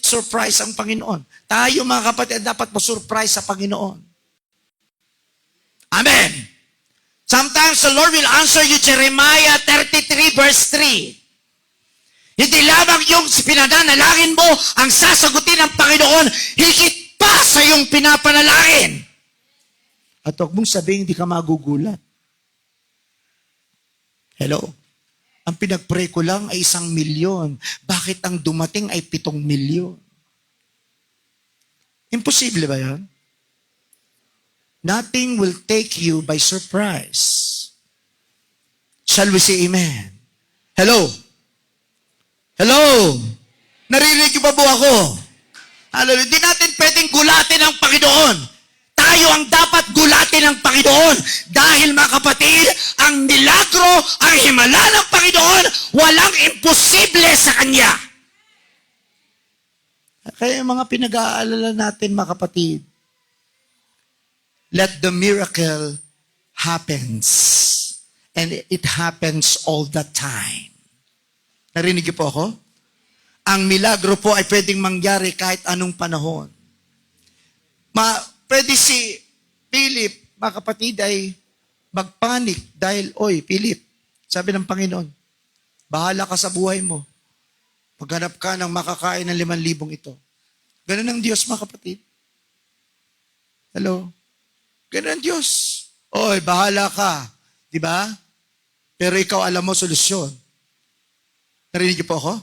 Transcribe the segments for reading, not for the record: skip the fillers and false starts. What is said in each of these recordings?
surprise ang Panginoon. Tayo mga kapatid, dapat ma-surprise sa Panginoon. Amen. Sometimes the Lord will answer you, Jeremiah 33 verse 3. Hindi lamang yung pinananalangin mo ang sasagutin ng Panginoon, higit pa sa iyong pinapanalangin. At huwag mong sabihin, hindi ka magugulat. Hello? Ang pinag-pray ko lang ay 1,000,000. Bakit ang dumating ay 7,000,000? Imposible ba yan? Nothing will take you by surprise. Shall we say amen? Hello? Hello? Narinig niyo ba po ako? Hallelujah. Hindi natin pwedeng gulatin ang Panginoon. Tayo ang dapat gulatin ng Panginoon. Dahil mga kapatid, ang milagro, ang himala ng Panginoon, walang imposible sa Kanya. Kaya yung mga pinag-aalala natin mga kapatid, let the miracle happens. And it happens all the time. Narinig niyo po ako? Ang milagro po ay pwedeng mangyari kahit anong panahon. Pwede si Philip, mga kapatid, ay magpanik dahil, oy, Philip, sabi ng Panginoon, bahala ka sa buhay mo. Maghanap ka ng makakain ng 5,000 ito. Ganun ang Diyos, mga kapatid. Hello? Ganun ang Diyos. Oy, bahala ka. Diba? Pero ikaw alam mo solusyon. Narinig niyo po ako?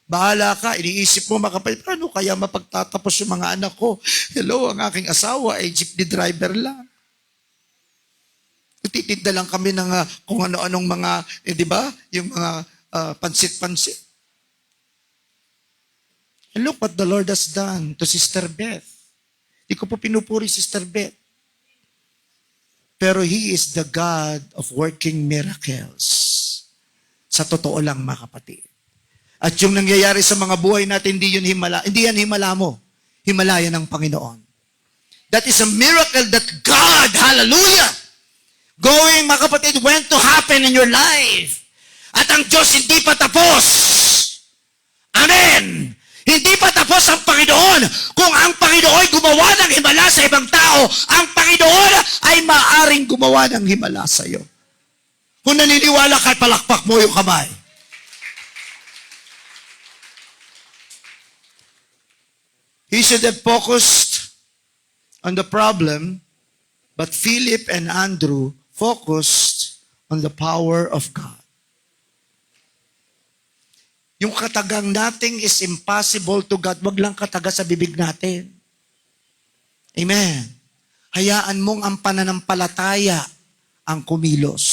Bahala ka, iniisip mo mga kapatid, paano kaya mapagtatapos yung mga anak ko? Hello, ang aking asawa ay jeepney driver lang. Titinda lang kami ng kung ano-anong mga, di ba? Yung mga pansit-pansit. And look what the Lord has done to Sister Beth. Di ko po pinupuri Sister Beth. Pero He is the God of working miracles. Sa totoo lang mga kapatid. At yung nangyayari sa mga buhay natin, hindi yan himala mo. Himala yan ng Panginoon. That is a miracle that God, hallelujah, mga kapatid, went to happen in your life. At ang Diyos hindi pa tapos. Amen. Hindi pa tapos ang Panginoon. Kung ang Panginoon ay gumawa ng himala sa ibang tao, ang Panginoon ay maaring gumawa ng himala sa iyo. Kung naniniwala ka, palakpak mo yung kamay. He should have focused on the problem, but Philip and Andrew focused on the power of God. Yung katagang nothing is impossible to God, wag lang kataga sa bibig natin. Amen. Hayaan mong ang pananampalataya ang kumilos.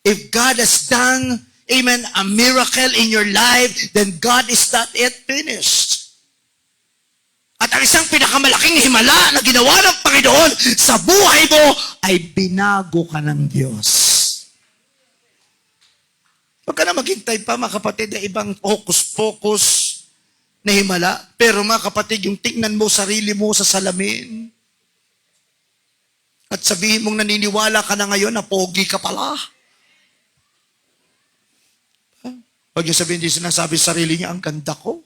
If God has done, amen, a miracle in your life, then God is not yet finished. At ang isang pinakamalaking himala na ginawa ng Panginoon sa buhay mo ay binago ka ng Diyos. Huwag ka na maghintay pa mga kapatid na ibang focus na himala. Pero mga kapatid, yung tingnan mo sarili mo sa salamin at sabihin mong naniniwala ka na ngayon na pogi ka pala. Huwag yung sabihin, hindi sinasabi sa sarili niya, ang ganda ko.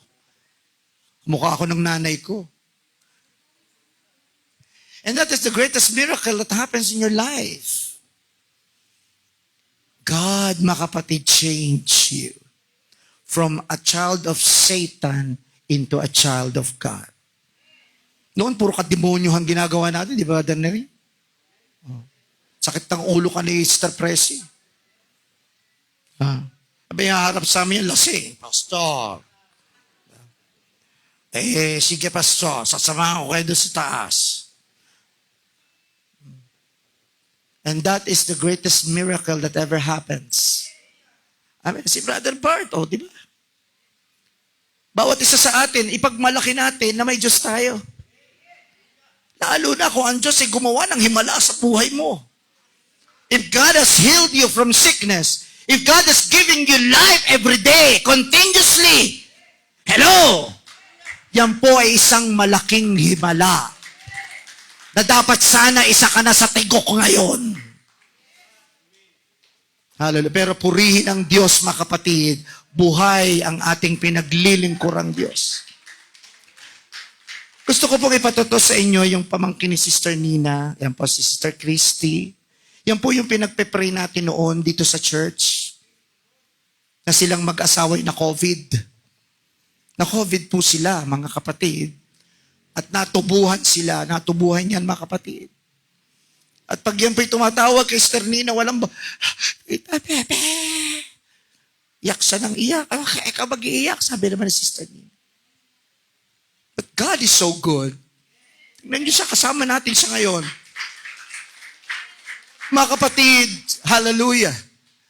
Mukha ako ng nanay ko. And that is the greatest miracle that happens in your life. God, mga kapatid, changed you from a child of Satan into a child of God. Noon, puro kademonyo ang ginagawa natin, di ba, Danary? Sakit ng ulo ka ni Sister Presi. Sabi nga, harap sa amin, lasing, Pastor. Sige Pastor, sasamahan ko kayo doon sa taas. And that is the greatest miracle that ever happens. Amen. Si Brother Bart, di ba? Bawat isa sa atin, ipagmalaki natin na may Diyos tayo. Lalo na kung ang Diyos ay gumawa ng himala sa buhay mo. If God has healed you from sickness, if God has given you life every day, continuously, hello! Yan po ay isang malaking himala na dapat sana isa ka na sa tigok ngayon. Hallelujah. Pero purihin ang Diyos, mga kapatid. Buhay ang ating pinaglilingkurang Diyos. Gusto ko pong ipatuto sa inyo yung pamangkin ni Sister Nina. Yan po si Sister Christy. Yan po yung pinagpe-pray natin noon dito sa church. Na silang mag-asaway na COVID. Na COVID po sila, mga kapatid. At natubuhan sila. Natubuhan yan, mga kapatid. At pag yan po'y tumatawag kay Sister Nina, walang iyak siya ng iyak. Okay, ikaw mag-iiyak, sabi naman ni Sister Nina. But God is so good. Tingnan niyo siya, kasama natin siya ngayon. Mga kapatid, hallelujah.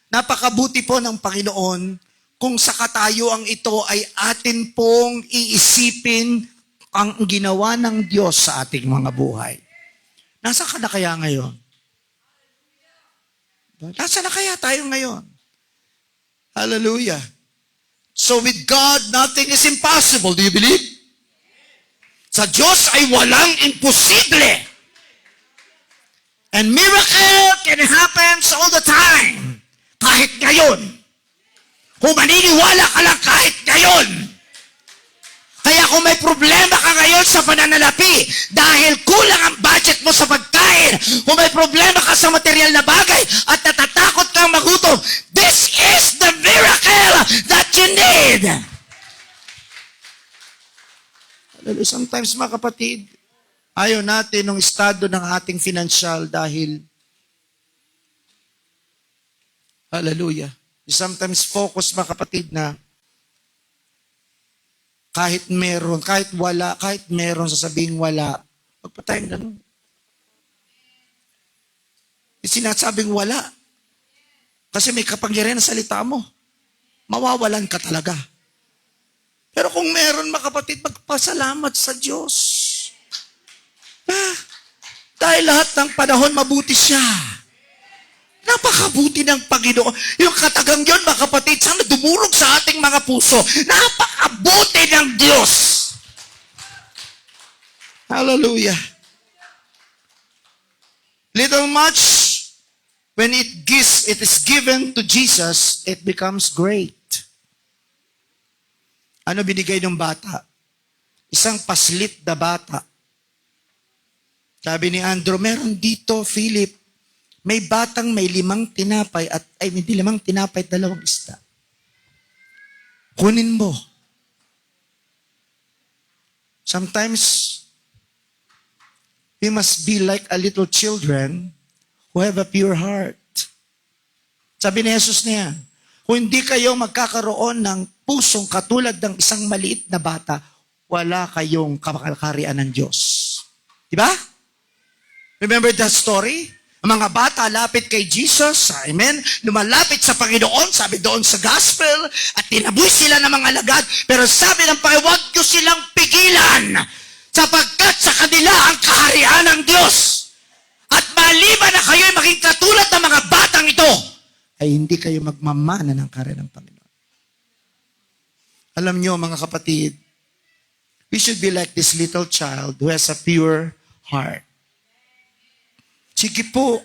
Napakabuti po ng Panginoon kung sa katayuang ito ay atin pong iisipin ang ginawa ng Diyos sa ating mga buhay. Nasaan ka na kaya ngayon? Nasaan na kaya tayo ngayon? Hallelujah. So with God, nothing is impossible. Do you believe? Sa Diyos ay walang imposible. And miracle can happen all the time. Kahit ngayon. Kung maniniwala ka lang kahit ngayon. Kaya kung may problema ka ngayon sa pananalapi, dahil kulang ang budget mo sa pagkain, kung may problema ka sa material na bagay, at natatakot kang magutom, this is the miracle that you need. Sometimes, mga kapatid, ayaw natin ng estado ng ating financial dahil, hallelujah, sometimes focus, mga kapatid, na kahit meron, kahit wala, kahit meron, sasabing wala, wag pa tayong ganun. Sinasabing wala. Kasi may kapangyarihan na salita mo. Mawawalan ka talaga. Pero kung meron, mga kapatid, magpasalamat sa Diyos. Dahil lahat ng panahon, mabuti siya. Napakabuti ng Panginoon. Yung katagang yun, mga kapatid, sana dumurog sa ating mga puso. Napakabuti ng Diyos. Hallelujah. Little much, when it is given to Jesus, it becomes great. Ano binigay ng bata? Isang paslit na bata. Sabi ni Andrew, meron dito, Philip, may batang may 5 tinapay at, hindi 5 tinapay at 2 isda. Kunin mo. Sometimes, we must be like a little children who have a pure heart. Sabi ni Jesus niya, kung hindi kayo magkakaroon ng pusong katulad ng isang maliit na bata, wala kayong kapakarian ng Diyos. Diba? Remember that story? Ang mga bata lapit kay Jesus, amen, lumalapit sa Panginoon, sabi doon sa gospel, at tinaboy sila ng mga alagad, pero sabi ng Panginoon, huwag nyo silang pigilan, sapagkat sa kanila ang kaharian ng Diyos. At maliban na kayo'y maging katulad ng mga batang ito, ay hindi kayo magmamana ng kaharian ng Panginoon. Alam nyo, mga kapatid, we should be like this little child who has a pure heart. Sige po,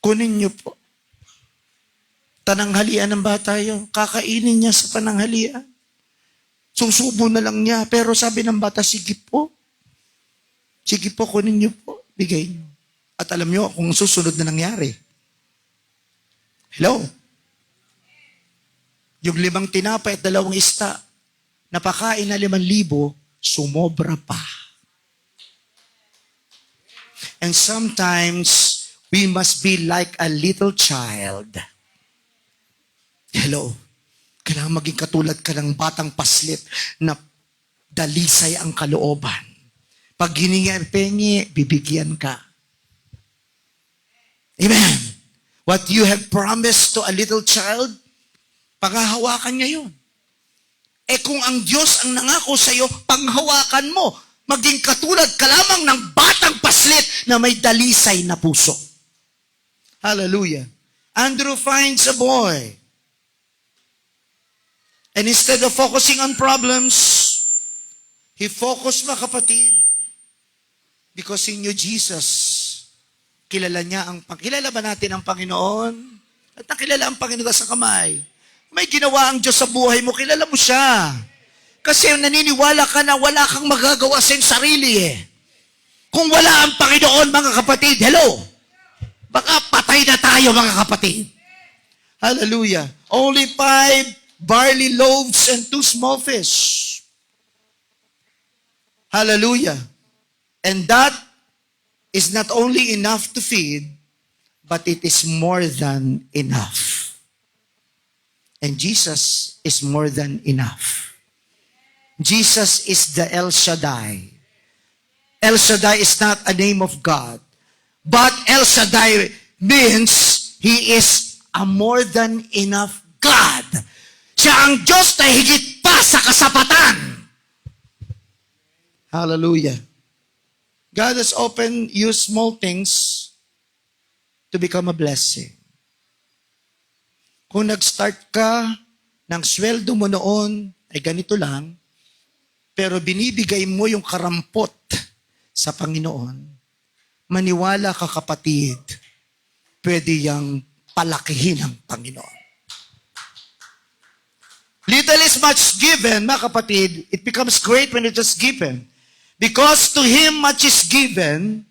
kunin niyo po. Tananghalian ng bata yun. Kakainin niya sa pananghalian. Susubo na lang niya. Pero sabi ng bata, sige po. Sige po, kunin niyo po. Bigay niyo. At alam niyo kung susunod na nangyari. Hello? Yung 5 tinapay at 2 isda, napakain na 5,000, sumobra pa. And sometimes, we must be like a little child. Hello? Kailangan maging katulad ka ng batang paslit na dalisay ang kalooban. Pag hiningi pengi, bibigyan ka. Amen? What you have promised to a little child, panghahawakan niya yun. Kung ang Diyos ang nangako sa iyo, panghawakan mo. Maging katulad ka lamang ng batang paslit na may dalisay na puso. Hallelujah. Andrew finds a boy. And instead of focusing on problems, he focused, mga kapatid, because he knew Jesus. Kilala ba natin ang Panginoon? At nakilala ang Panginoon sa kamay. May ginawa ang Diyos sa buhay mo, kilala mo siya. Kasi naniniwala ka na wala kang magagawa sa iyong sarili eh. Kung wala ang Panginoon, mga kapatid, hello, baka patay na tayo, mga kapatid. Hallelujah. Only 5 barley loaves and 2 small fish. Hallelujah. And that is not only enough to feed, but it is more than enough. And Jesus is more than enough. Jesus is the El Shaddai. El Shaddai is not a name of God. But El Shaddai means He is a more than enough God. Siya ang Diyos na higit pa sa kasapatan. Hallelujah. God has often used small things to become a blessing. Kung nag-start ka ng sweldo mo noon, ay ganito lang, pero binibigay mo yung karampot sa Panginoon, maniwala ka kapatid, pwede yang palakihin ng Panginoon. Little is much given, mga kapatid, it becomes great when it is given. Because to him much is given,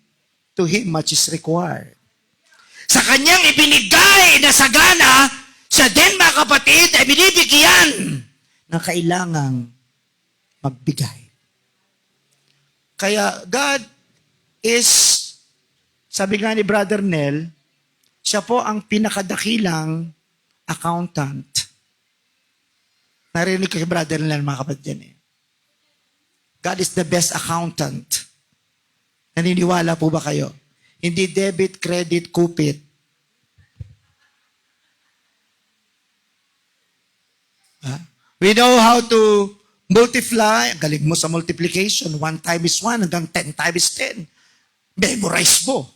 to him much is required. Sa kanyang ibinigay na sagana, siya din, mga kapatid, ay binibigyan na kailangang magbigay. Kaya God is, sabi nga ni Brother Nel, siya po ang pinakadakilang accountant. Narinig ko kay Brother Nel, mga kapatid yan eh. God is the best accountant. Naniniwala po ba kayo? Hindi debit, credit, kupit. We know how to multiply. Galing mo sa multiplication. 1 times 1 hanggang 10 times 10. Memorize mo.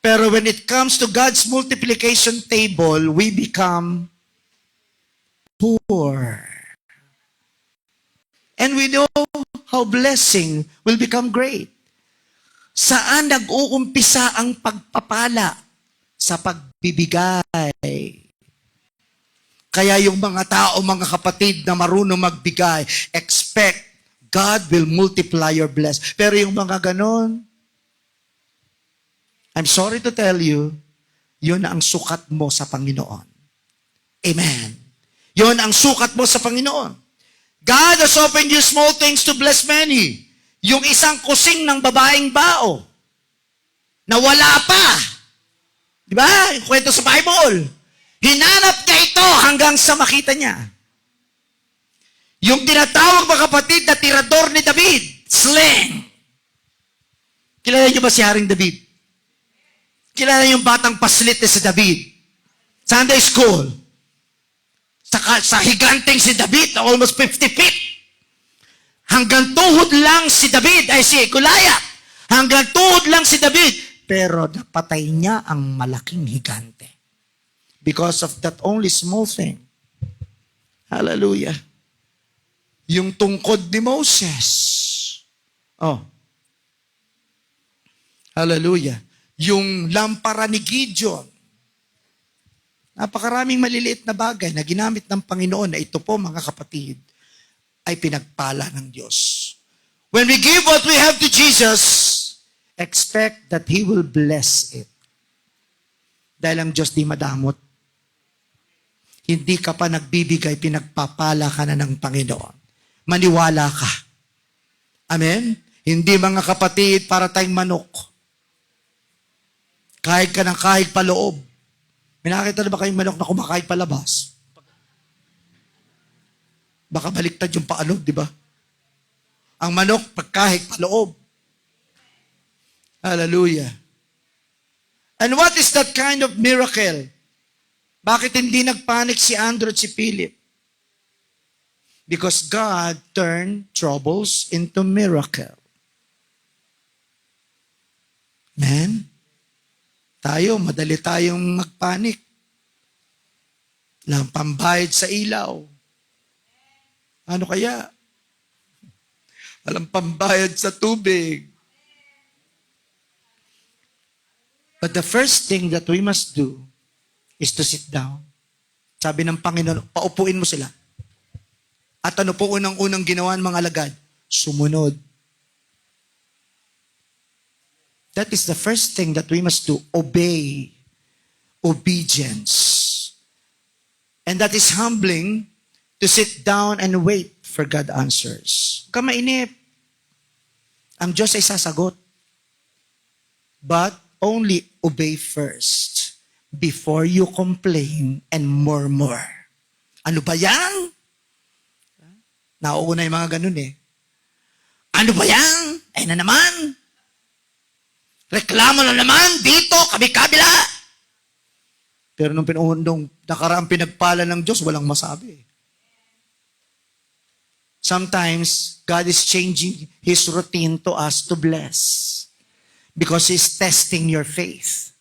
Pero when it comes to God's multiplication table, we become poor. And we know how blessing will become great. Saan nag-uumpisa ang pagpapala? Sa pagbibigay. Kaya yung mga tao, mga kapatid na marunong magbigay, expect God will multiply your blessing. Pero yung mga ganon, I'm sorry to tell you, yun ang sukat mo sa Panginoon. Amen. Yun ang sukat mo sa Panginoon. God has opened you small things to bless many. Yung isang kusing ng babaeng bao, na wala pa. Di ba? Yung kwento sa Bible. Hinanap niya ito hanggang sa makita niya. Yung tinatawag, mga kapatid, na tirador ni David, sling. Kilala niyo ba si Haring David? Kilala niyo yung batang paslit na si David? Sunday school. Sa higanteng si David, almost 50 feet. Hanggang tuhod lang si David, ay si Goliath. Hanggang tuhod lang si David. Pero napatay niya ang malaking higante. Because of that only small thing. Hallelujah. Yung tungkod ni Moses. Oh. Hallelujah. Yung lampara ni Gideon. Napakaraming maliliit na bagay na ginamit ng Panginoon na ito po, mga kapatid, ay pinagpala ng Diyos. When we give what we have to Jesus, expect that He will bless it. Dahil ang Diyos di madamot. Hindi ka pa nagbibigay, pinagpapala ka na ng Panginoon. Maniwala ka. Amen? Hindi, mga kapatid, para tayong manok. Kahit ka ng kahit paloob. May nakita na ba kayong manok na kumakain palabas? Baka baliktad yung paalog, di ba? Ang manok, pagkahig paloob. Hallelujah. And what is that kind of miracle? Bakit hindi nagpanik si Andrew at si Philip? Because God turned troubles into miracle. Amen? Tayo, madali tayong magpanik. Walang pambayad sa ilaw. Ano kaya? Walang pambayad sa tubig. But the first thing that we must do is to sit down. Sabi ng Panginoon, paupuin mo sila. At ano po unang-unang ginawa ng mga alagad? Sumunod. That is the first thing that we must do. Obey. Obedience. And that is humbling to sit down and wait for God answers. Huwag ka mainip. Ang Diyos ay sasagot. But only obey first before you complain and murmur. Ano ba yan? Nauuna yung mga ganun eh. Ano ba yan? Ay na naman. Reklamo na naman. Dito, kabila. Pero nung nakaraang pinagpala ng Diyos, walang masabi. Sometimes, God is changing His routine to us to bless. Because He's testing your faith.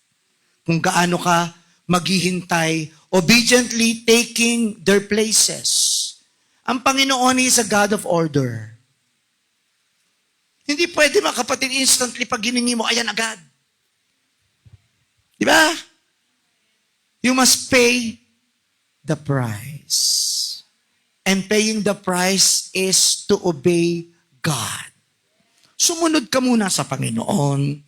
Kung gaano ka maghihintay, obediently taking their places. Ang Panginoon is a God of order. Hindi pwede mga kapatid, instantly pag giningi mo, ayan agad. Di ba? You must pay the price. And paying the price is to obey God. Sumunod ka muna sa Panginoon.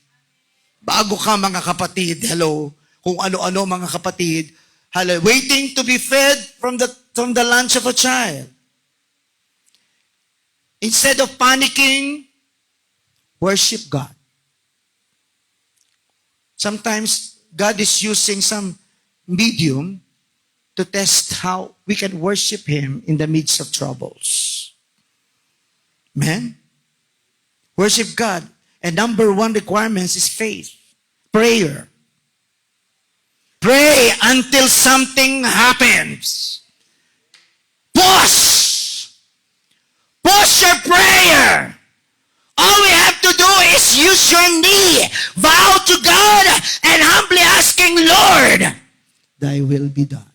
Bago ka mga kapatid, hello, kung ano-ano mga kapatid, hello, waiting to be fed from the lunch of a child. Instead of panicking, worship God. Sometimes, God is using some medium to test how we can worship Him in the midst of troubles. Amen? Worship God. And number one requirement is faith. Prayer. Pray until something happens. Push! Push your prayer! All we have to do is use your knee, vow to God, and humbly asking, Lord, Thy will be done.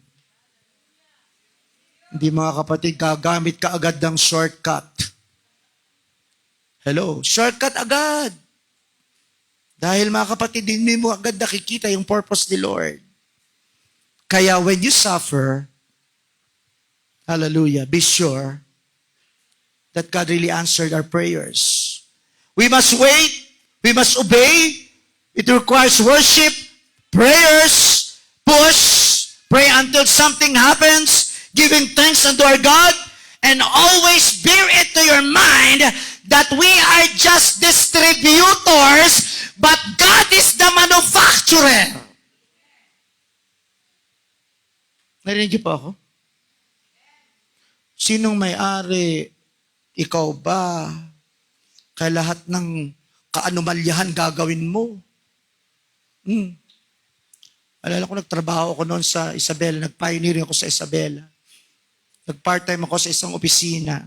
Hindi mga kapatid, gagamit ka agad ng shortcut. Hello, shortcut agad. Dahil mga kapatid, hindi mo agad nakikita yung purpose ni Lord. Kaya when you suffer, hallelujah, be sure that God really answered our prayers. We must wait. We must obey. It requires worship, prayers, push, pray until something happens, giving thanks unto our God, and always bear it to your mind that we are just distributors, but God is the manufacturer. Narinig niyo po ako? Sinong may-ari? Ikaw ba? Kaya lahat ng kaanumalyahan gagawin mo. Alala ko, nagtrabaho ako noon sa Isabela. Nag-pioneering ako sa Isabela. Nag-part-time ako sa isang opisina.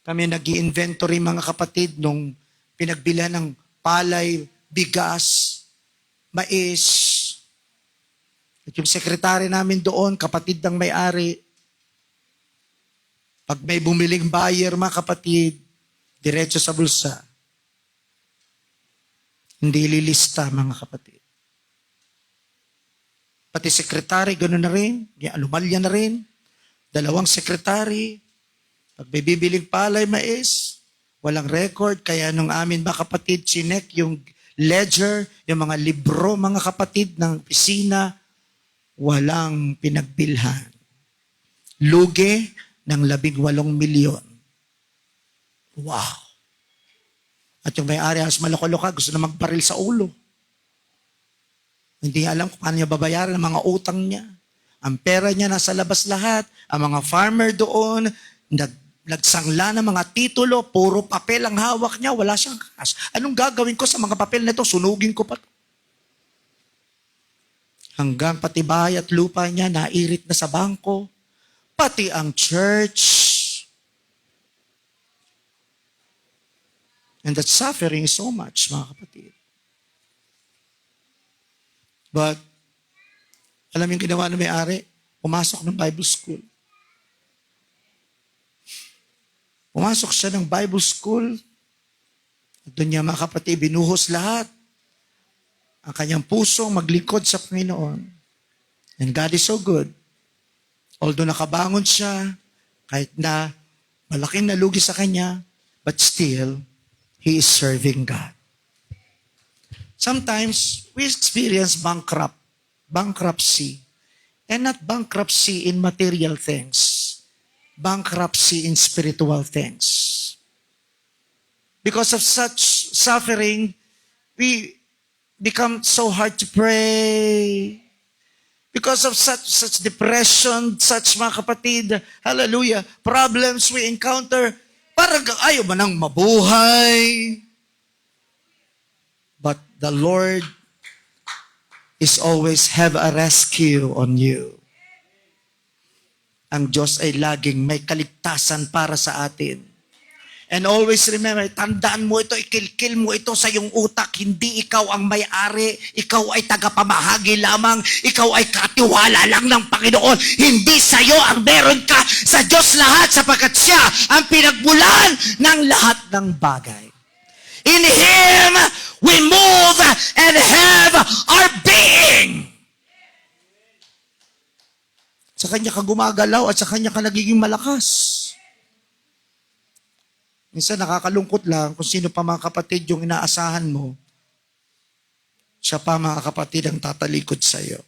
Kami nag-i-inventory mga kapatid nung pinagbilihan ng palay, bigas, mais. At yung sekretary namin doon, kapatid ng may-ari, pag may bumiling buyer, mga kapatid, diretso sa bulsa. Hindi lilista, mga kapatid. Pati sekretary, gano'n na rin. Alumalya na rin. 2 sekretary. Pag may bibiling palay, mais, walang record. Kaya nung amin, mga kapatid, chinek yung ledger, yung mga libro, mga kapatid, ng opisina, walang pinagbilhan. Lugi ng 18 milyon. Wow! At yung may-ari halos maloko-loka, gusto na magbaril sa ulo. Hindi alam kung paano niya babayaran ang mga utang niya. Ang pera niya nasa labas lahat. Ang mga farmer doon, nagsangla ng mga titulo, puro papel ang hawak niya, wala siyang cash. Anong gagawin ko sa mga papel na ito? Sunugin ko pa ito. Hanggang pati bahay at lupa niya nairit na sa bangko. Pati ang church. And that suffering is so much, mga kapatid. But, alam yung ginawa ng may-ari? Pumasok ng Bible school. Pumasok siya ng Bible school. At doon niya, mga kapatid, binuhos lahat. Ang kanyang pusong maglingkod sa Panginoon. And God is so good. Although nakabangon siya, Kahit na malaking nalugi sa kanya, but still, he is serving God. Sometimes, we experience bankruptcy, and not bankruptcy in material things, bankruptcy in spiritual things. Because of such suffering, we become so hard to pray. Because of such depression, such mga kapatid, hallelujah, problems we encounter, parang ayaw man nang mabuhay. But the Lord is always have a rescue on you. Ang Diyos ay laging may kaligtasan para sa atin. And always remember, tandaan mo ito, ikilkil mo ito sa iyong utak. Hindi ikaw ang may-ari, ikaw ay tagapamahagi lamang, ikaw ay katiwala lang ng Panginoon. Hindi sa iyo ang meron ka, sa Diyos lahat, sapagkat siya ang pinagmulan ng lahat ng bagay. In Him, we move and have our being. Sa Kanya ka gumagalaw at sa Kanya ka nagiging malakas. Minsan nakakalungkot lang kung sino pa mga kapatid yung inaasahan mo. Siya pa mga kapatid ang tatalikod sa iyo.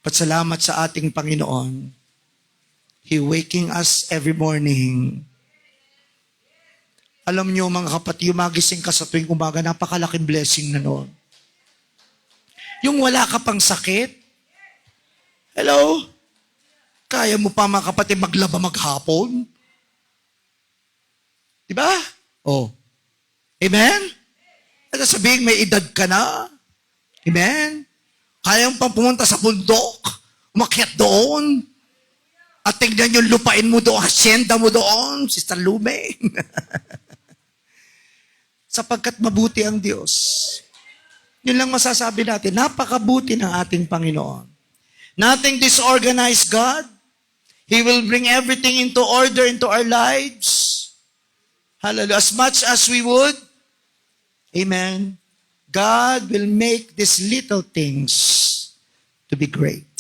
Patsalamat sa ating Panginoon. He waking us every morning. Alam niyo mga kapatid, magising ka sa tuwing umaga, napakalaking blessing na noon. Yung wala ka pang sakit, hello? Kaya mo pa mga kapatid maglaba maghapon? Diba? Oh. Amen? At sabihin may edad ka na. Amen? Kaya mo pang pumunta sa bundok, umakyat doon, at tingnan yung lupain mo doon, hasyenda mo doon, Sister Lume. Sapagkat mabuti ang Diyos. Yun lang masasabi natin, napakabuti ng ating Panginoon. Nothing disorganized God. He will bring everything into order into our lives. Hallelujah. As much as we would, amen, God will make these little things to be great.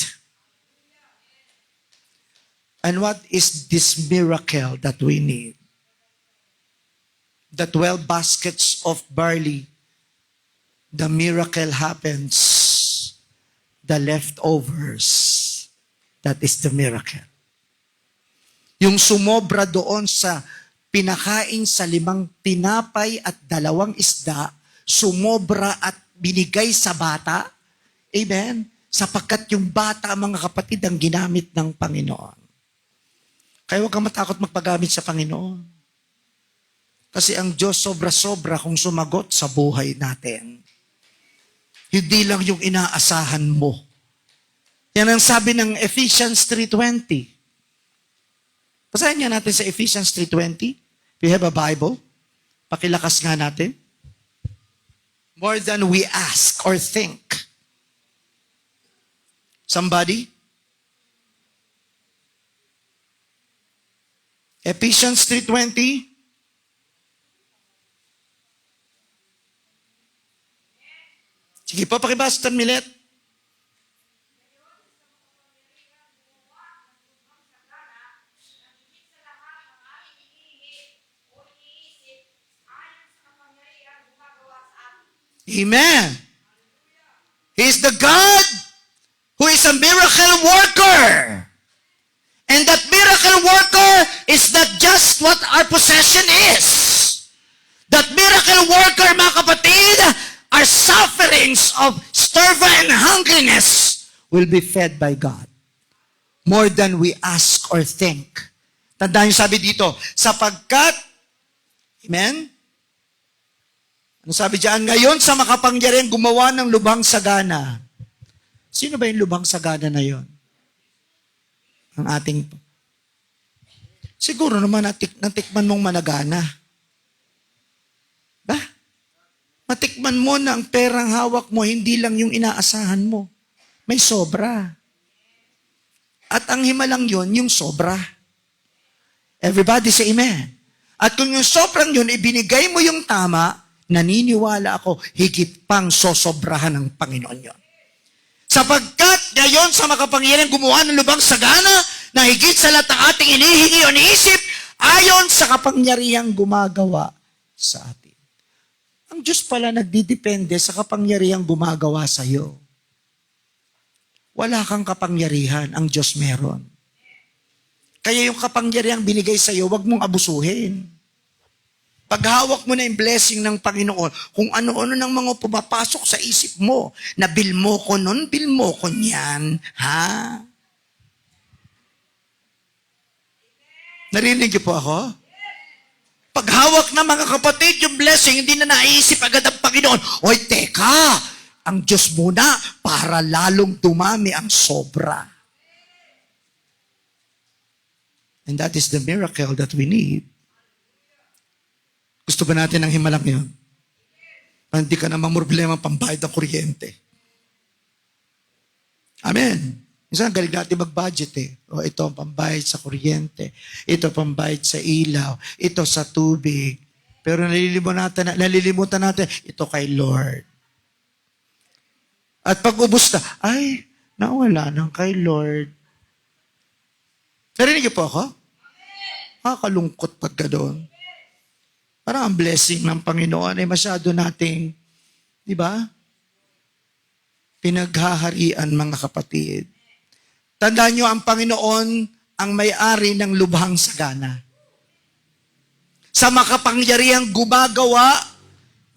And what is this miracle that we need? The 12 baskets of barley, the miracle happens. The leftovers, that is the miracle. Yung sumobra doon sa pinakain sa 5 tinapay at 2 isda, sumobra at binigay sa bata. Amen? Sapagkat yung bata, mga kapatid, ang ginamit ng Panginoon. Kaya huwag kang matakot magpagamit sa Panginoon. Kasi ang Diyos sobra-sobra kung sumagot sa buhay natin. Hindi lang yung inaasahan mo. Yan ang sabi ng Ephesians 3:20. Basahin nga natin sa Ephesians 3:20. If you have a Bible, pakilakas nga natin. More than we ask or think. Somebody? Ephesians 3:20. Sige po, pakibasa, Tan Milet. Amen. He is the God who is a miracle worker. And that miracle worker is not just what our possession is. That miracle worker, mga kapatid, our sufferings of starving and hungriness will be fed by God. More than we ask or think. Tandaan yung sabi dito, sapagkat, amen? Ano sabi diyan? Ngayon sa makapangyarihan gumawa ng lubhang sagana. Sino ba yung lubhang sagana na yon? Ang ating, siguro naman natikman mong managana. Ba? Matikman mo na ang perang hawak mo, hindi lang yung inaasahan mo. May sobra. At ang himalang yon, yung sobra. Everybody say amen. At kung yung sobrang yun, ibinigay mo yung tama, naniniwala ako, higit pang sosobrahan ng Panginoon yon. Sapagkat ngayon sa makapangyarihan gumawa ng lubhang sagana na higit sa lahat ng ating inihingi o iniisip ayon sa kapangyarihang gumagawa sa atin. Ang Diyos pala nagdidepende sa kapangyarihang gumagawa sa iyo. Wala kang kapangyarihan, ang Diyos meron. Kaya yung kapangyarihang binigay sa iyo, wag mong abusuhin. Paghawak mo na yung blessing ng Panginoon, kung ano-ano ng mga pumapasok sa isip mo, na bill mo ko nun, bill mo ko niyan, ha? Narinig niyo po ako? Paghawak na mga kapatid, yung blessing, hindi na naisip agad ang Panginoon. Oy, teka, ang Diyos muna para lalong dumami ang sobra. And that is the miracle that we need. Gusto ba natin ang himalang yun? Hindi ka namang problema pambayad ng kuryente. Amen. Minsan galing natin mag-budget eh. O ito ang pambayad sa kuryente. Ito pambayad sa ilaw. Ito sa tubig. Pero nalilimutan natin, ito kay Lord. At pag ubos na, ay, nawala nang kay Lord. Narinig niyo po ako? Makakalungkot pag ganoon. Parang ang blessing ng Panginoon ay masyado nating, di ba? Pinaghaharian mga kapatid. Tandaan nyo, ang Panginoon ang may-ari ng lubhang sagana. Sa makapangyarihang gumagawa,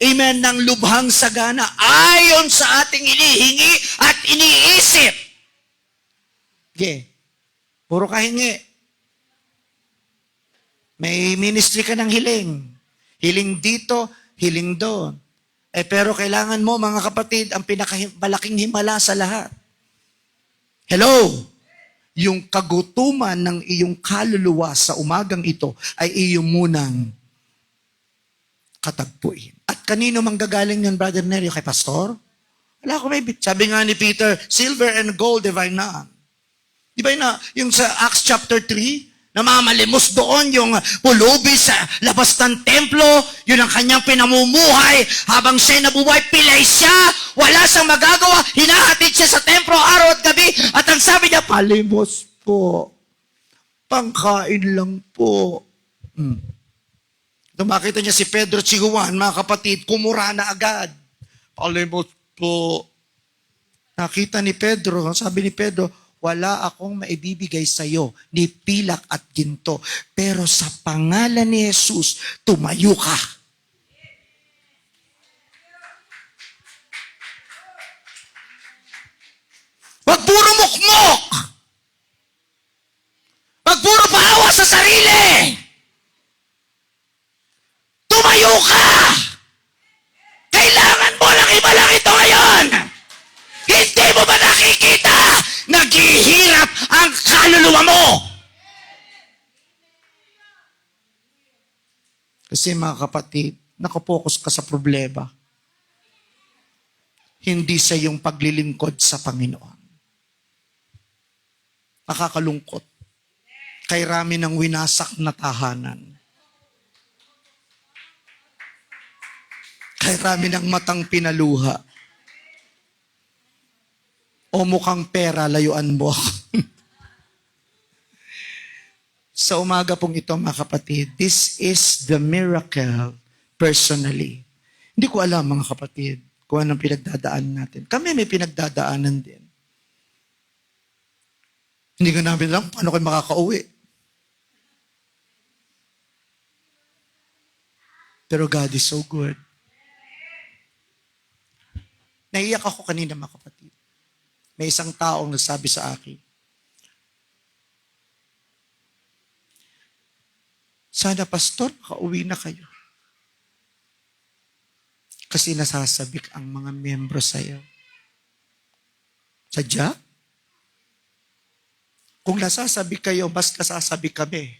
amen, ng lubhang sagana, ayon sa ating inihingi at iniisip. Okay. Puro kahingi. May ministry ka ng hiling. Hiling dito, hiling doon. Pero kailangan mo, mga kapatid, ang pinakamalaking himala sa lahat. Hello! Yung kagutuman ng iyong kaluluwa sa umagang ito ay iyong munang katagpuin. At kanino manggagaling yun, Brother Nerio? Kay Pastor? Wala ko may bit. Sabi nga ni Peter, silver and gold have I none. Di ba yun na, yung sa Acts chapter 3, namamalimos doon yung pulubi sa labas ng templo, yun ang kanyang pinamumuhay. Habang siya'y nabubuhay, pilay siya, wala siyang magagawa, hinahatid siya sa templo araw at gabi, at ang sabi niya, palimos po, pangkain lang po. Makita niya si Pedro at si Juan, mga kapatid, kumura na agad. Palimos po. Nakita ni Pedro, sabi ni Pedro, wala akong maibibigay sa iyo ni pilak at ginto. Pero sa pangalan ni Jesus, tumayo ka. Wag puro mukmok. Wag puro paawa sa sarili. Tumayo ka. Kailangan mo lang ibalang ito ngayon. Hindi mo ba nakikita? Naghihirap ang kaluluwa mo. Kasi mga kapatid, nakapokus ka sa problema. Hindi sa iyong paglilingkod sa Panginoon. Nakakalungkot. Kay rami ng winasak na tahanan. Kay rami ng matang pinaluha. O mukhang pera, layuan mo. Sa umaga pong ito, mga kapatid, this is the miracle personally. Hindi ko alam, mga kapatid, kung anong pinagdadaanan natin. Kami may pinagdadaanan din. Hindi ko namin alam paano kayo makakauwi. Pero God is so good. Naiyak ako kanina, mga kapatid. May isang taong nagsabi sa akin, sana, Pastor, makauwi na kayo. Kasi nasasabik ang mga miyembro sa'yo. Sadya? Kung nasasabik kayo, mas nasasabik kami.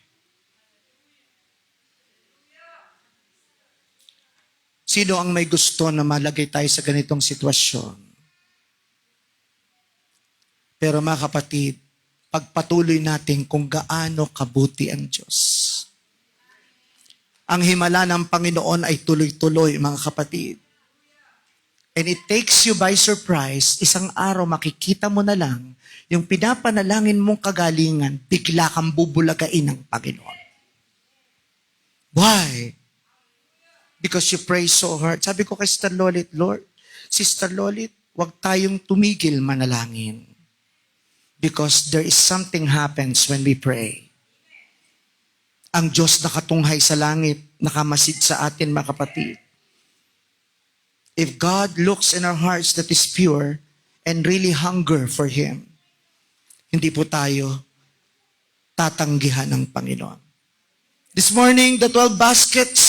Sino ang may gusto na malagay tayo sa ganitong sitwasyon? Pero mga kapatid, pagpatuloy natin kung gaano kabuti ang Diyos. Ang himala ng Panginoon ay tuloy-tuloy, mga kapatid. and it takes you by surprise, isang araw makikita mo na lang yung pinapanalangin mong kagalingan, bigla kang bubulagain ng Panginoon. Why? Because you pray so hard. Sabi ko kay Sister Lolit, Lord, Sister Lolit, huwag tayong tumigil manalangin. Because there is something happens when we pray. Ang Diyos nakatunghay sa langit, nakamasid sa atin, mga kapatid. If God looks in our hearts that is pure and really hunger for Him, hindi po tayo tatanggihan ng Panginoon. This morning, the 12 baskets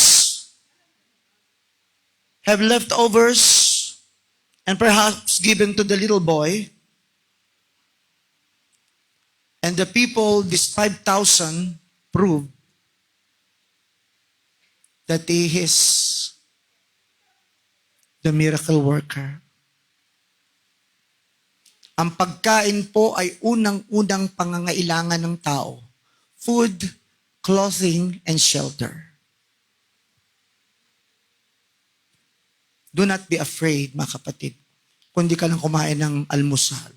have leftovers and perhaps given to the little boy. And the people, this 5,000, proved that He is the miracle worker. Ang pagkain po ay unang-unang pangangailangan ng tao. Food, clothing, and shelter. Do not be afraid, mga kapatid, kung di ka lang kumain ng almusal.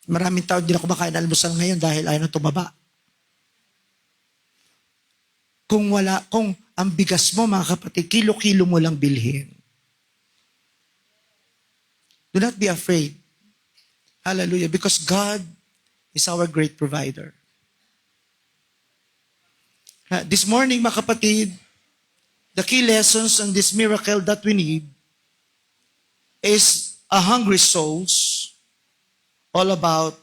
Maraming tao hindi na kumakain ng almusal ngayon dahil ayaw na tumaba. Kung ang bigas mo, mga kapatid, kilo-kilo mo lang bilhin. Do not be afraid. Hallelujah. Because God is our great provider. This morning, mga kapatid, the key lessons on this miracle that we need is a hungry souls, all about,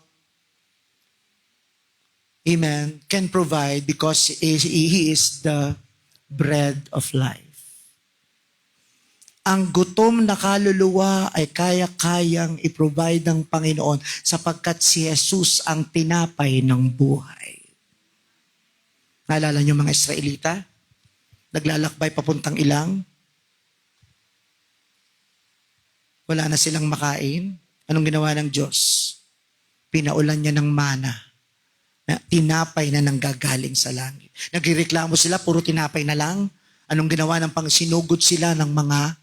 amen, can provide because He is the bread of life. Ang gutom na kaluluwa ay kaya-kayang i-provide ng Panginoon sapagkat si Jesus ang tinapay ng buhay. Naalala niyo mga Israelita? Naglalakbay papuntang ilang? Wala na silang makain. Anong ginawa ng Diyos? Pinaulan niya ng mana na tinapay na nanggagaling sa langit. Nagrereklamo sila, puro tinapay na lang. Anong ginawa ng sinugod sila ng mga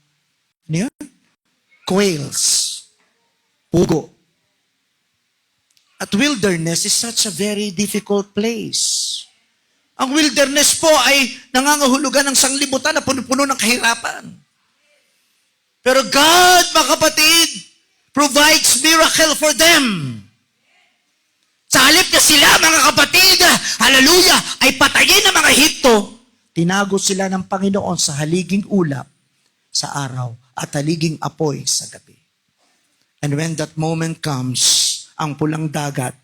quails, pugo. At wilderness is such a very difficult place. Ang wilderness po ay nangangahulugan ng sanglibutan na puno-puno ng kahirapan. Pero God, mga kapatid, provides miracle for them. Sa halip na sila, mga kapatid, hallelujah, ay patayin ng mga Ehipto, tinago sila ng Panginoon sa haliging ulap sa araw at haliging apoy sa gabi. And when that moment comes, ang pulang dagat,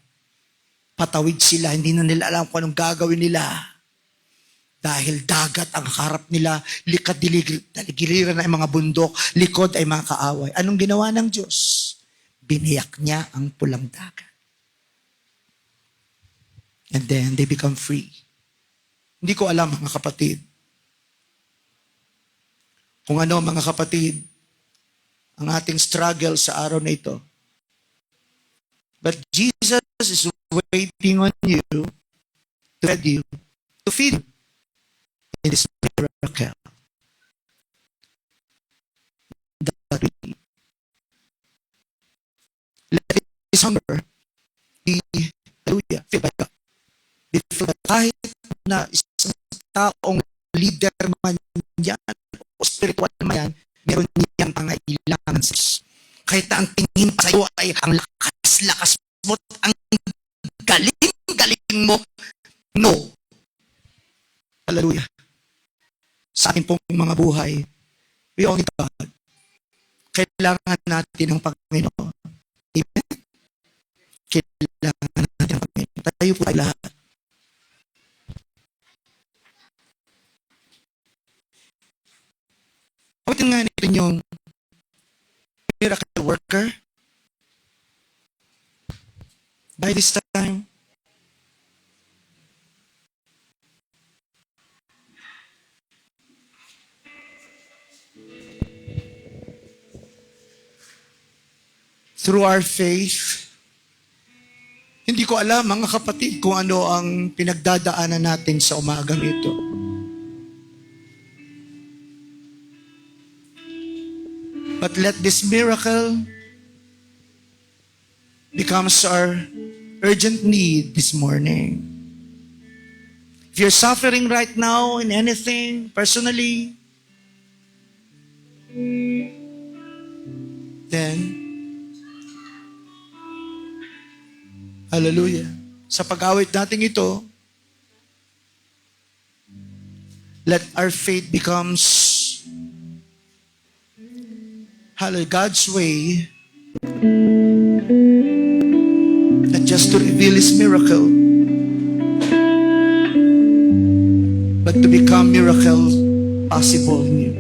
patawid sila, hindi na nila alam kung anong gagawin nila. Dahil dagat ang harap nila, likad-giliran ay mga bundok, likod ay mga kaaway. Anong ginawa ng Diyos? Biniyak niya ang pulang dagat. And then they become free. Hindi ko alam, mga kapatid, kung ano, mga kapatid, ang ating struggle sa araw na ito. But Jesus is waiting on you to feed you, to feed you in this miracle. That we need. Let this hunger be, hallelujah, filled by God. Be filled by kahit na isang taong leader man yan, o spiritual man yan, meron niyang pangailangan sa Diyos. Kahit na ang tingin pa sa iyo ay ang lakas-lakas mo, ang galing-galing mo, no. Hallelujah. Sa ating pong mga buhay, we only God. Kailangan natin ng Panginoon. Amen? Kailangan natin ng Panginoon. Tayo po ay lahat. Awitin nga natin yung miracle worker. By this time, through our faith, hindi ko alam, mga kapatid, kung ano ang pinagdadaanan natin sa umagang ito. But let this miracle becomes our urgent need this morning. If you're suffering right now in anything, personally, then, hallelujah, sa pag-awit natin ito, let our faith becomes, hallelujah, God's way, not just to reveal His miracle, but to become miracle possible in you.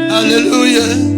Hallelujah.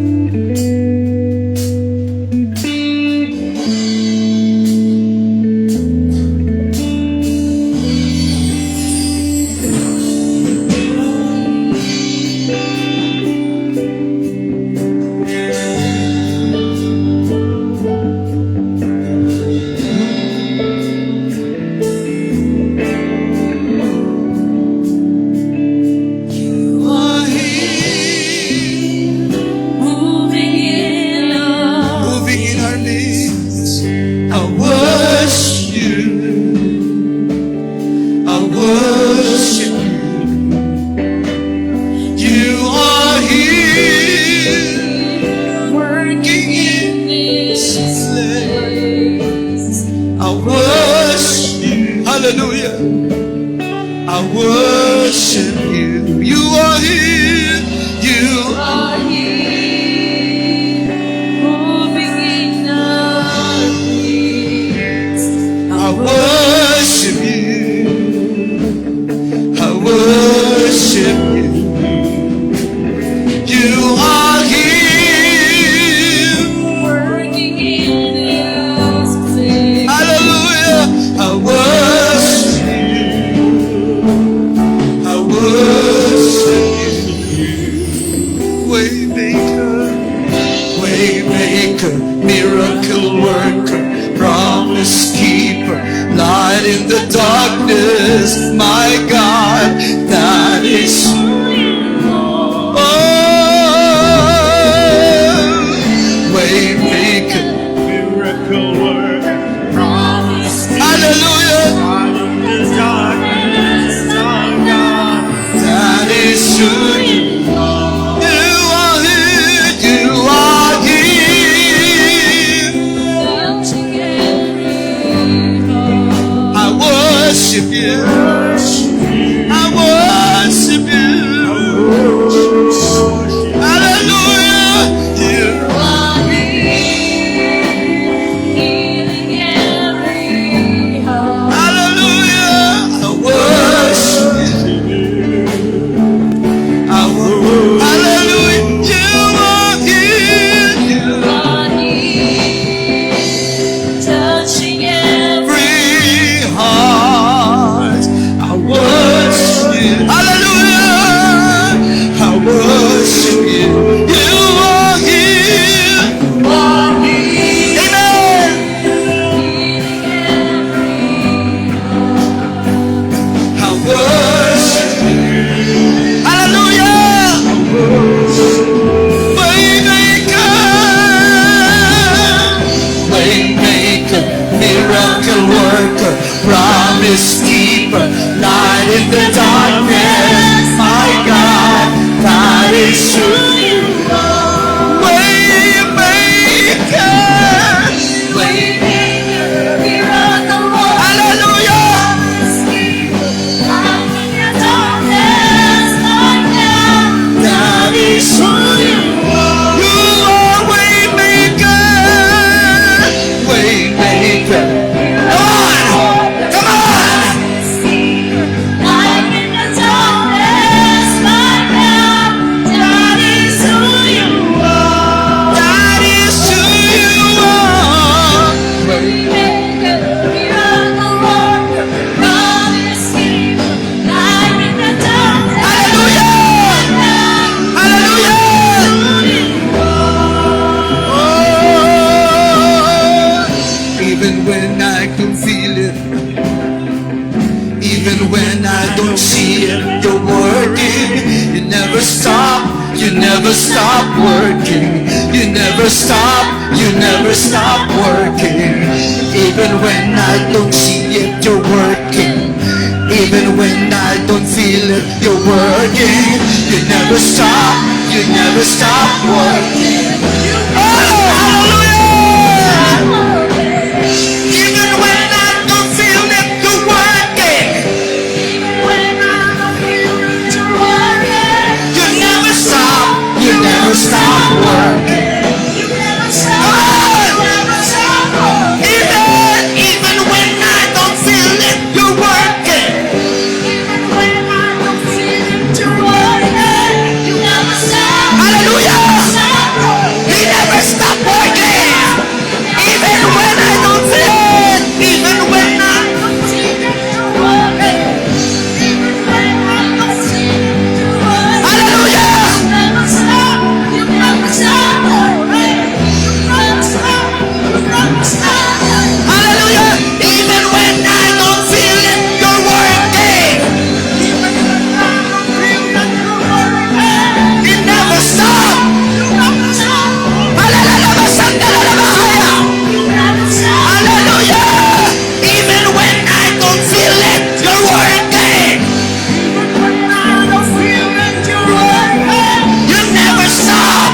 never stop working. You never stop working. Even when I don't see it, you're working. Even when I don't feel it, you're working. You never stop working. Oh, hallelujah! Even when I don't feel it, you're working. You never stop working. Even when I don't feel it, you're working. Hallelujah! He never stop working. Even when I don't feel it, even when I hallelujah! Even when I don't feel it, you're working. It never stop. Hallelujah! Even when I don't feel it, you're working. You never stop.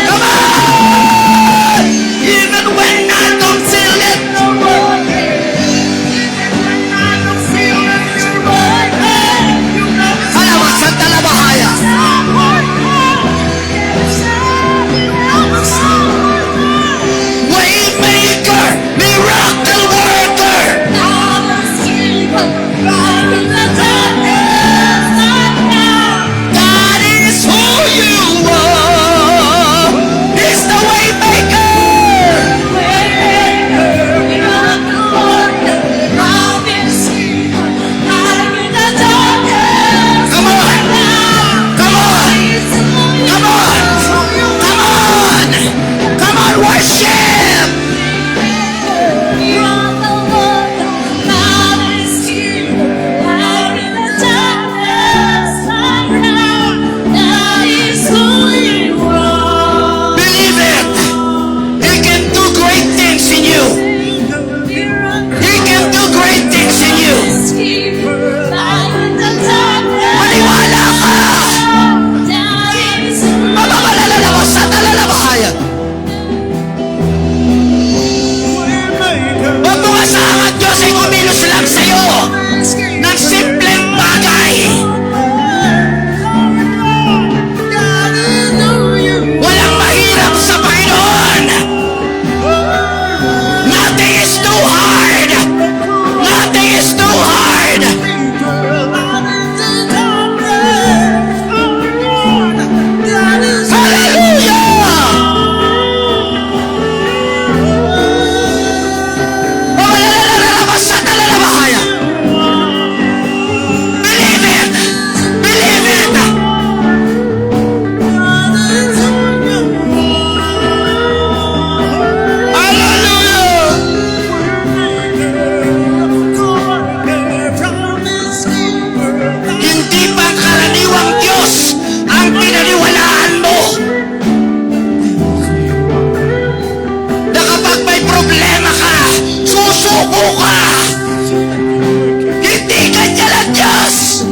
Come on! Even when I don't feel it, alawasan talabahaya. Waymaker, miracle worker. God is who you are. He's the waymaker. Come on, come on, come on, come on, worship. Believe it. He can do great things in you. He can do great things in you. Maniwala ka. Mababalala sa talalabahaya. Huwag mo asahan at Diyos ay kumilos lang sa'yo ng simpleng bagay. Walang mahirap sa Panginoon. Nothing is too hard. Nothing is too hard. Hallelujah! Mabalalala sa talalabahaya. Believe it! Believe it! Hallelujah! Hindi pa karaniwang Diyos ang pinaniwalaan mo. Na kapag may problema ka, susuko ka. Hindi ganyan ang Diyos.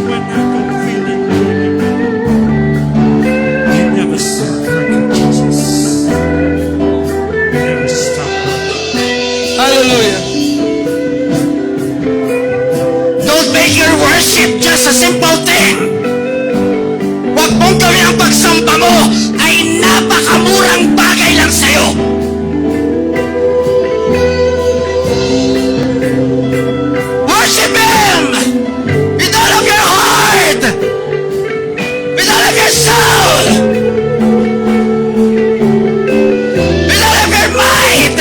Hallelujah. Don't make your worship just a simple thing. Huwag mong gawin ang pagsamba mo ay napakamurang bagay lang sa'yo. Worship Him with all of your heart, with all of your soul, with all of your might.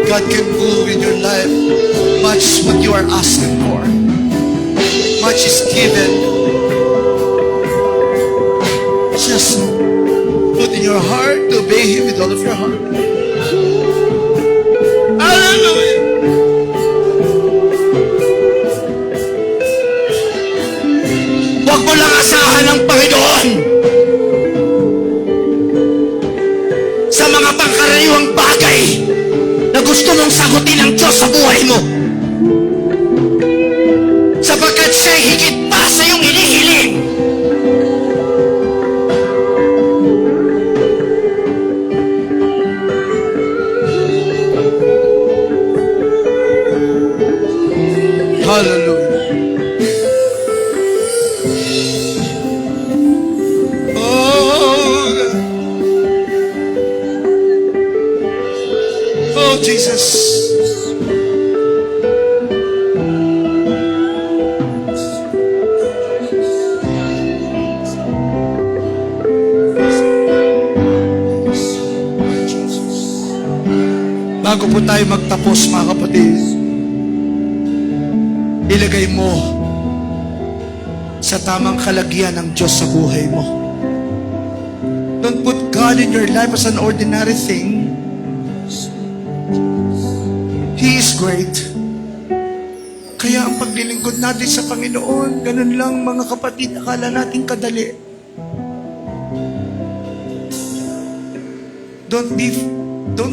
God can move in your life much what you are asking for. Much is given. Just put in obey Him with all of your heart. Hallelujah! Huwag mo lang asahan ng Panginoon sa mga pangkaraniwang bagay na gusto mong sagutin ng Diyos sa buhay mo. Sapagkat siya'y higit pa sa iyong hinihiling. Hallelujah. Oh, Jesus. Bago po tayo magtapos, mga kapatid, ilagay mo sa tamang kalagyan ng Diyos sa buhay mo. Don't put God in your life as an ordinary thing. He is great. Kaya ang paglilingkod natin sa Panginoon, ganun lang mga kapatid, akala natin kadali. Don't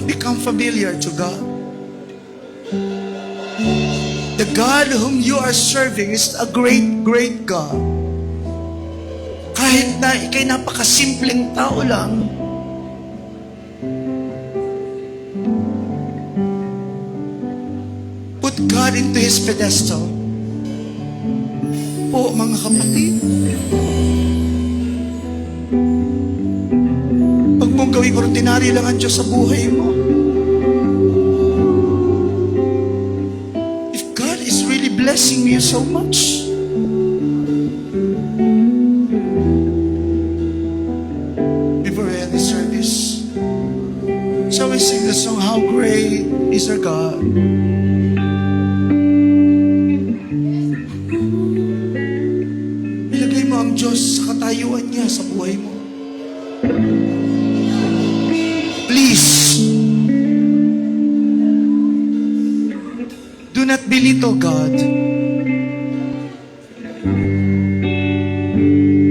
become familiar to God. The God whom you are serving is a great, great God. Kahit na ikay napakasimpleng tao lang, put God into His pedestal. Po, mga kapatid, pag mong gawing ordinary lang ang Diyos sa buhay mo, if God is really blessing you so much, before we end this service, shall we sing the song, How Great is Our God? Ilagay mo ang Diyos sa katayuan niya sa buhay mo. Please, do not belittle God.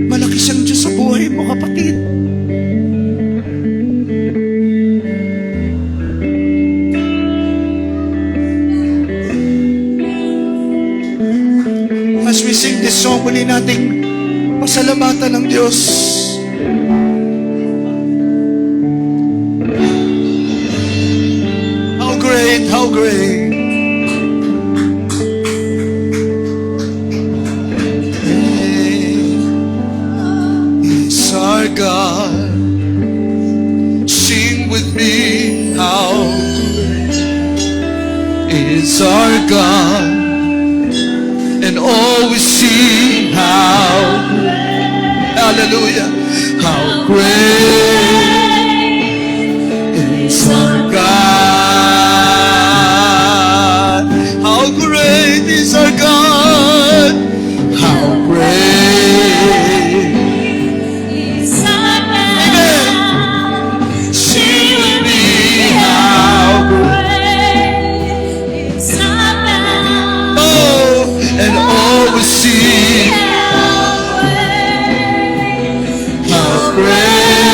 Malaki siyang Diyos sa buhay mo, kapatid. As we sing this song, muli nating pasalamatan ng Diyos. How great is our God. Sing with me, how great is our God. And all we see, how, hallelujah, how great is our God. How great is our God? How great is our God? Amen. Sing with me, how great is our God? Oh, and all we see, how great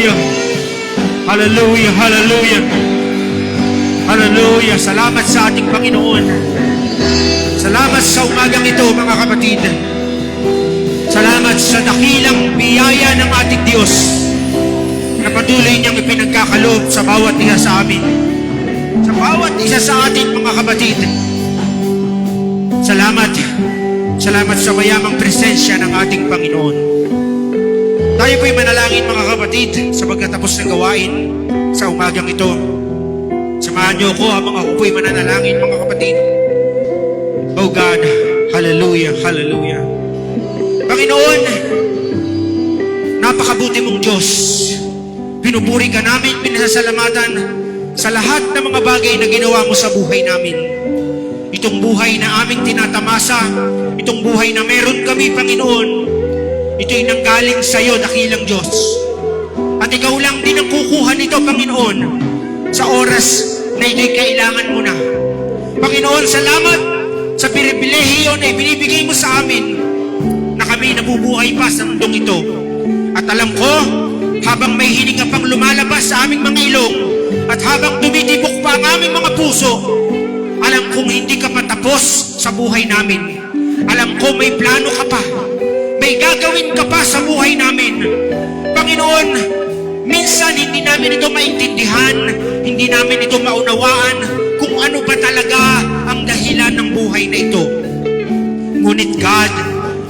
Hallelujah. Hallelujah. Hallelujah. Hallelujah. Salamat sa ating Panginoon. Salamat sa umagang ito, mga kapatid. Salamat sa dakilang biyaya ng ating Diyos na patuloy niyang ipinagkakaloob sa bawat isa sa amin. Sa bawat isa sa atin, mga kapatid. Salamat. Salamat sa mayamang presensya ng ating Panginoon. Tayo po'y manalangin, mga kapatid, sa pagkatapos ng gawain sa umagang ito. Samahan niyo ako habang ako po'y mananalangin, mga kapatid. Oh God, hallelujah, hallelujah. Panginoon, napakabuti mong Diyos. Pinupuri ka namin, pinasasalamatan sa lahat ng mga bagay na ginawa mo sa buhay namin. Itong buhay na aming tinatamasa, itong buhay na meron kami, Panginoon, ito'y nanggaling sa iyo, dakilang Diyos. At ikaw lang din ang kukuha nito, Panginoon, sa oras na ito'y kailangan mo na. Panginoon, salamat sa pribilehiyo na ibinibigay mo sa amin na kami nabubuhay pa sa mundong ito. At alam ko, habang may hininga pang lumalabas sa aming mga ilong at habang tumitibok pa ang aming mga puso, alam kong hindi ka pa tapos sa buhay namin. Alam ko may plano ka pa. May gagawin ka pa sa buhay namin. Panginoon, minsan hindi namin ito maintindihan, hindi namin ito maunawaan kung ano ba talaga ang dahilan ng buhay na ito. Ngunit God,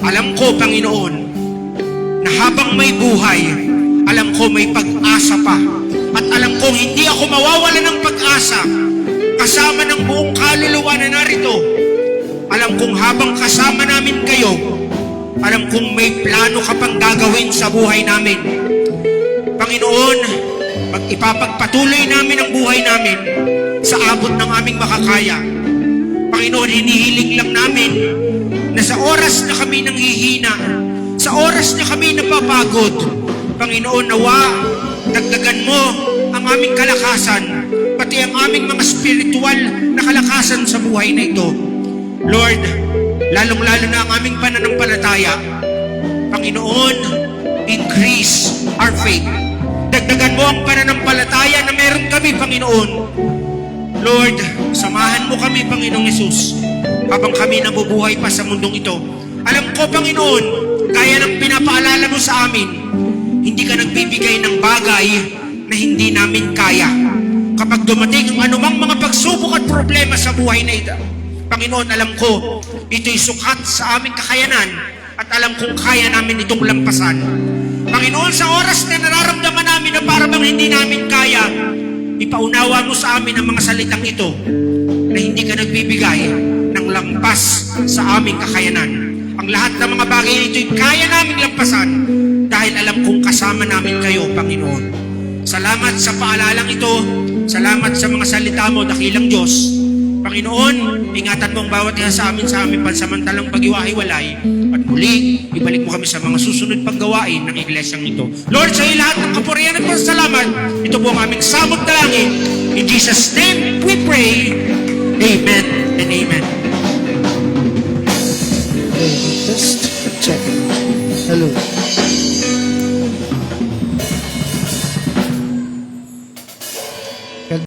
alam ko, Panginoon, na habang may buhay, alam ko may pag-asa pa. At alam ko hindi ako mawawala ng pag-asa kasama ng buong kaluluwa na narito. Alam kong habang kasama namin kayo, alam kong may plano ka pang gagawin sa buhay namin. Panginoon, ipapagpatuloy namin ang buhay namin sa abot ng aming makakaya. Panginoon, hinihiling lang namin na sa oras na kami nanghihina, sa oras na kami napapagod, Panginoon, nawa, dagdagan mo ang aming kalakasan, pati ang aming mga spiritual na kalakasan sa buhay na ito. Lord, lalong-lalo na ang aming pananampalataya. Panginoon, increase our faith. Dagdagan mo ang pananampalataya na meron kami, Panginoon. Lord, samahan mo kami, Panginoong Hesus, habang kami nabubuhay pa sa mundong ito. Alam ko, Panginoon, gaya ng pinapaalala mo sa amin, hindi ka nagbibigay ng bagay na hindi namin kaya. Kapag dumating ang anumang mga pagsubok at problema sa buhay na ito, Panginoon, alam ko, ito'y sukat sa aming kakayanan at alam kong kaya namin itong lampasan. Panginoon, sa oras na nararamdaman namin na para bang hindi namin kaya, ipaunawa mo sa amin ang mga salitang ito na hindi ka nagbibigay ng lampas sa aming kakayanan. Ang lahat ng mga bagay na ito'y kaya naming lampasan dahil alam kong kasama namin kayo, Panginoon. Salamat sa paalalang ito. Salamat sa mga salita mo, dakilang Diyos. Panginoon, ingatan mo ang bawat isa sa aming pansamantalang paghiwa-hiwalay. At muli, ibalik mo kami sa mga susunod pang gawain ng iglesyang ito. Lord, sa iyo lahat ng kapurihan at pasalamat. Ito po ang aming samot na langit. In Jesus' name we pray. Amen.